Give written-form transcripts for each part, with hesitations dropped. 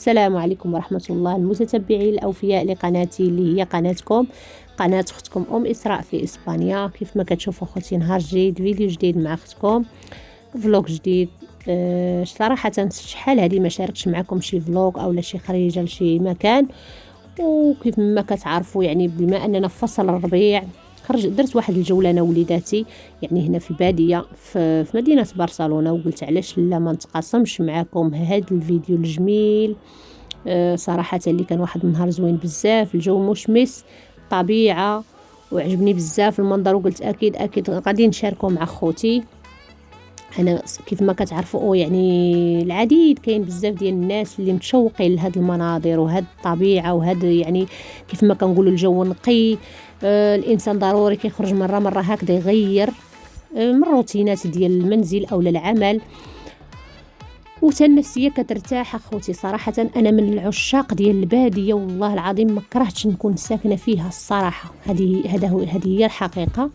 السلام عليكم ورحمة الله المتتبعين الأوفياء لقناتي اللي هي قناتكم قناة أختكم أم إسراء في إسبانيا. كيف ما كتشوفوا خوتي نهار جديد، فيديو جديد مع أختكم، فلوق جديد. صراحة شحال هذه ما شاركتش معكم شي فلوق أو شي خريجة لشي مكان. وكيف ما كتعرفوا يعني بما أننا في فصل الربيع درت واحد الجوله انا وليداتي يعني هنا في الباديه في مدينه برشلونه، وقلت علاش لا ما نتقاسمش معكم هذا الفيديو الجميل. صراحه اللي كان واحد النهار زوين بزاف، الجو مشمس، طبيعه، وعجبني بزاف المنظر، وقلت اكيد غادي نشاركه مع خوتي. انا كيف ما كتعرفوا يعني العديد كاين بزاف ديال الناس اللي متشوقين لهاد المناظر وهاد الطبيعه وهاد يعني كيف ما كنقولوا الجو نقي. الانسان ضروري كيخرج مره هكذا يغير من الروتينات ديال المنزل او العمل، وتا النفسيه كترتاح اخوتي. صراحه انا من العشاق ديال الباديه، والله العظيم ما كرهتش نكون ساكنه فيها الصراحه. هذه هي الحقيقه.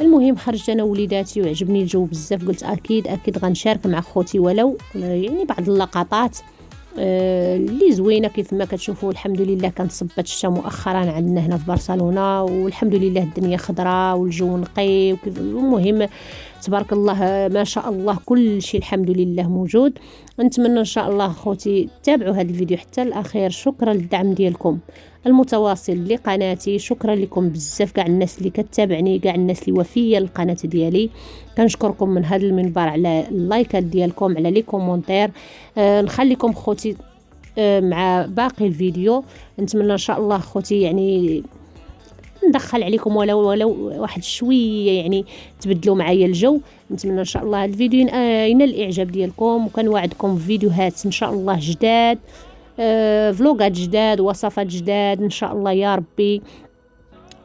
المهم خرجت انا وليداتي وعجبني الجو بزاف، قلت اكيد غنشارك مع خوتي ولو يعني بعض اللقطات اللي زوينه. كيف ما كتشوفوا الحمد لله كنصبت الشتا مؤخرا عندنا هنا في برشلونه، والحمد لله الدنيا خضراء والجو نقي. المهم تبارك الله ما شاء الله كل شيء الحمد لله موجود. نتمنى ان شاء الله خوتي تابعوا هذا الفيديو حتى الاخير. شكرا للدعم ديالكم المتواصل لقناتي، شكرا لكم بزاف كاع الناس اللي كتابعني، كاع الناس اللي وفيه للقناه ديالي. كنشكركم من هذا المنبر على اللايكات ديالكم، على لي كومونتير. نخليكم خوتي مع باقي الفيديو. نتمنى ان شاء الله خوتي يعني ندخل عليكم ولو واحد شويه، يعني تبدلوا معايا الجو. نتمنى ان شاء الله هذا الفيديو ينال الاعجاب ديالكم، وكنوعدكم بفيديوهات ان شاء الله جداد، فلوقات جداد، وصفات جداد ان شاء الله يا ربي.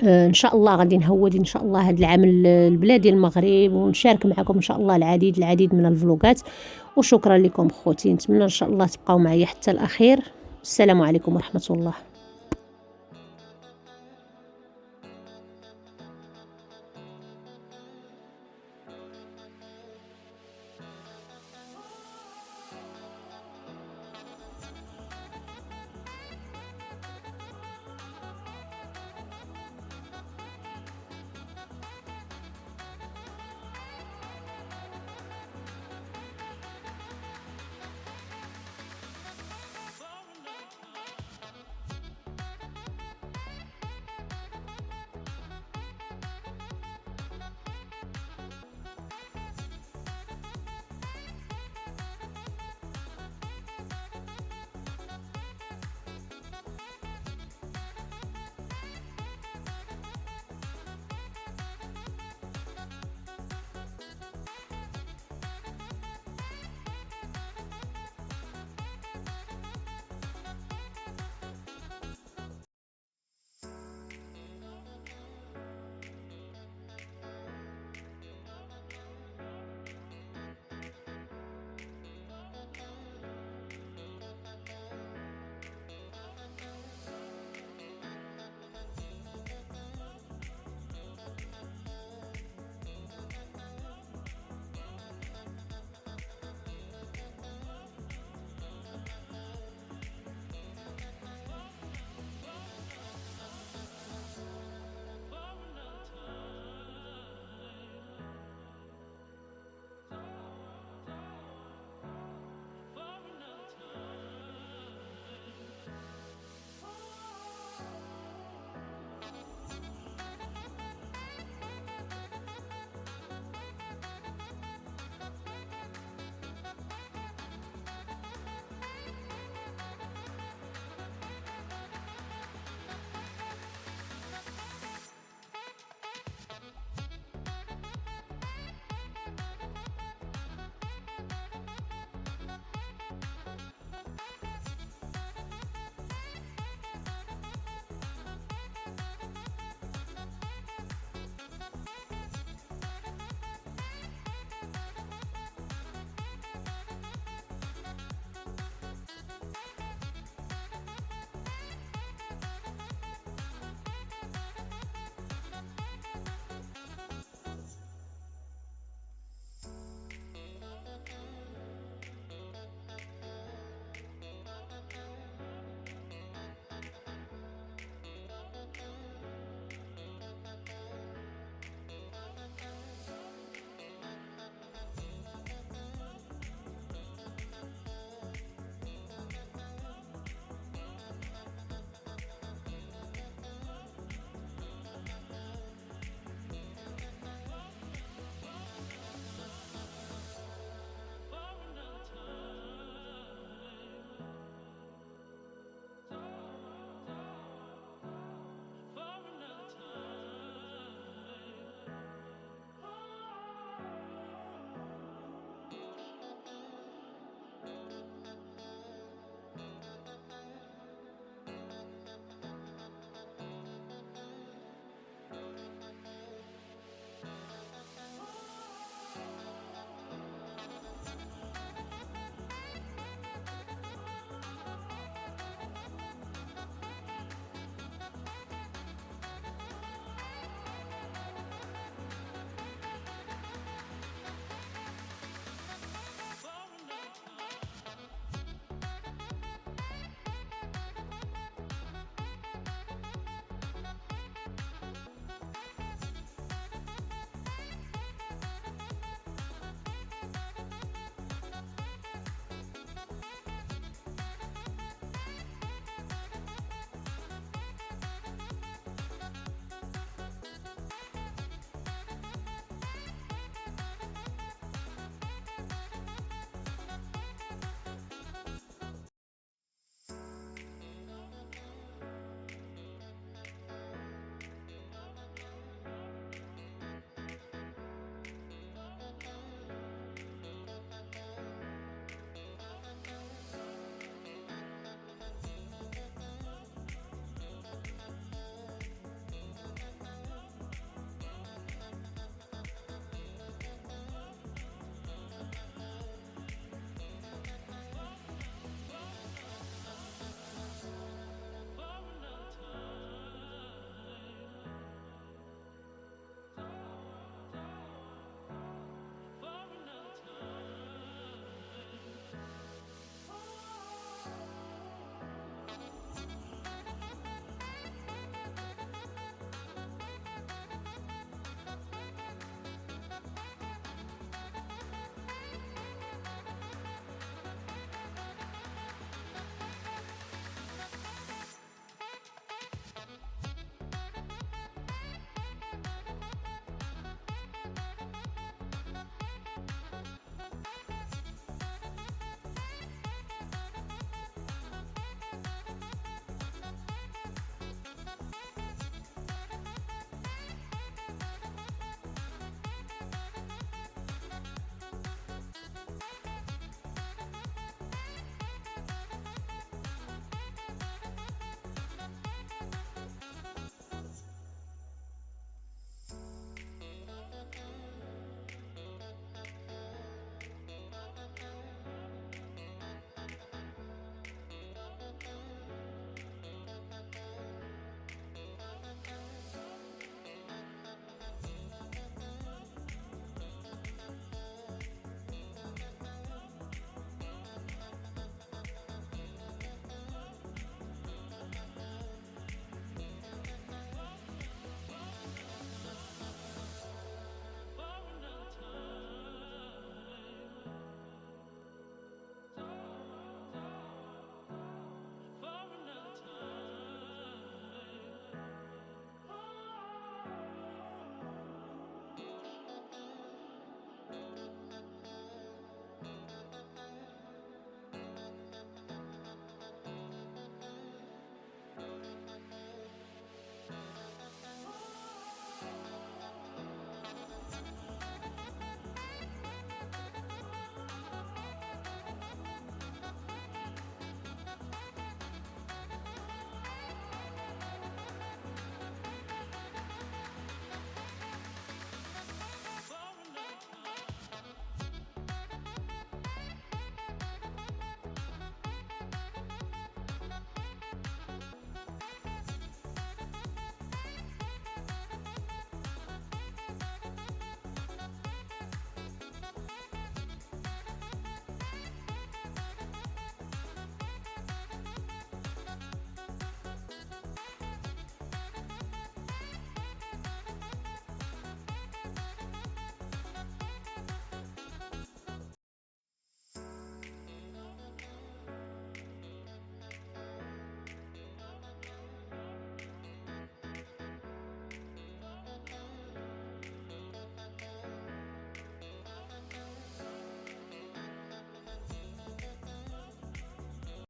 ان شاء الله غادي نهود ان شاء الله هذا العام البلاد ديال المغرب، ونشارك معكم ان شاء الله العديد من الفلوقات. وشكرا لكم خوتي، نتمنى ان شاء الله تبقاو معايا حتى الاخير. السلام عليكم ورحمه الله.